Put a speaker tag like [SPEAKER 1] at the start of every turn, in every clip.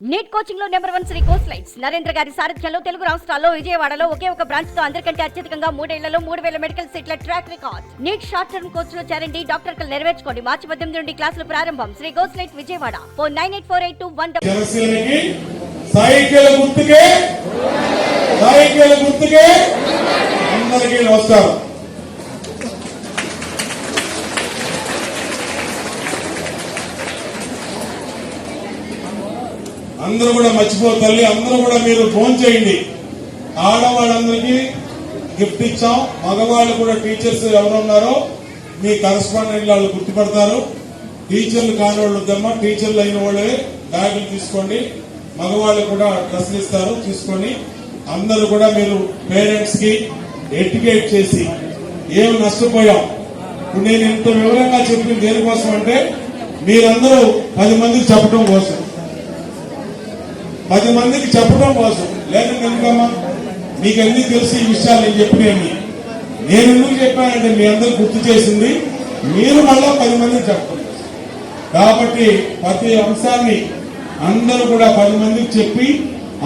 [SPEAKER 1] Neat coaching లో number 1 Sri course lights Narendra గారి సారథ్యంలో తెలుగు రాష్ట్రాల్లో విజయవాడలో ఒకే ఒక బ్రాంచ్ తో అందరికంటే అత్యధికంగా 3 ఏళ్లలో 3000 మెడికల్ సీట్ల track record. Neat short term course లో చేరండి, డాక్టర్ కలు నెరవేర్చుకోండి. మార్చి 18 నుండి క్లాసులు ప్రారంభం. Sri course light Vijayawada. Phone 984821.
[SPEAKER 2] జనసేనకి సైకిల్ గుర్తుకే అందరికీ నమస్కారం. అందరూ కూడా మర్చిపోరు తల్లి, అందరూ కూడా మీరు ఫోన్ చేయండి. ఆడవాళ్ళందరికీ గిఫ్ట్ ఇచ్చాం. మగవాళ్ళు కూడా టీచర్స్ ఎవరున్నారో మీ కరెస్పాండెంట్ వాళ్ళు గుర్తుపడతారు. టీచర్లు కాని వాళ్ళు వద్దమ్మా, టీచర్లు అయిన వాళ్ళే బ్యాగులు తీసుకోండి. మగవాళ్ళు కూడా డ్రెస్సులు ఇస్తారు, తీసుకొని అందరూ కూడా మీరు పేరెంట్స్ కి ఎడ్యుకేట్ చేసి ఏం నష్టపోయాం. ఇప్పుడు నేను ఇంత వివరంగా చెప్పింది దేనికోసం అంటే మీరందరూ 10 మందికి చెప్పడం కోసం, 10 మందికి చెప్పడం కోసం. లేదంటే ఎందుకమ్మా, మీకు అన్ని తెలిసి ఈ విషయాలు నేను చెప్పినవి. నేను ఎందుకు చెప్పానంటే మీ అందరూ గుర్తు చేసింది మీరు మళ్ళా 10 మందికి చెప్పండి. కాబట్టి ప్రతి అంశాన్ని అందరూ కూడా 10 మందికి చెప్పి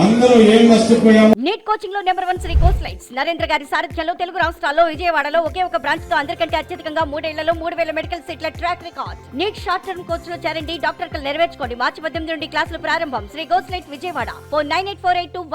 [SPEAKER 2] అందరూ ఏం నష్టపోయాము.
[SPEAKER 1] నీట్ కోచింగ్ లో number 1 Sri course lights Narendra గారి సారథ్యంలో తెలుగు రాష్ట్రాల్లో విజయవాడలో ఒకే ఒక బ్రాంచ్ తో అందరికంటే అత్యధికంగా 3 ఏళ్లలో 3000 మెడికల్ సీట్ల track record. Neat short term course లో చేరండి, డాక్టర్ కలు నెరవేర్చుకోండి. మార్చి 18 నుండి క్లాసులు ప్రారంభం. Sri course light Vijayawada. Phone 984821.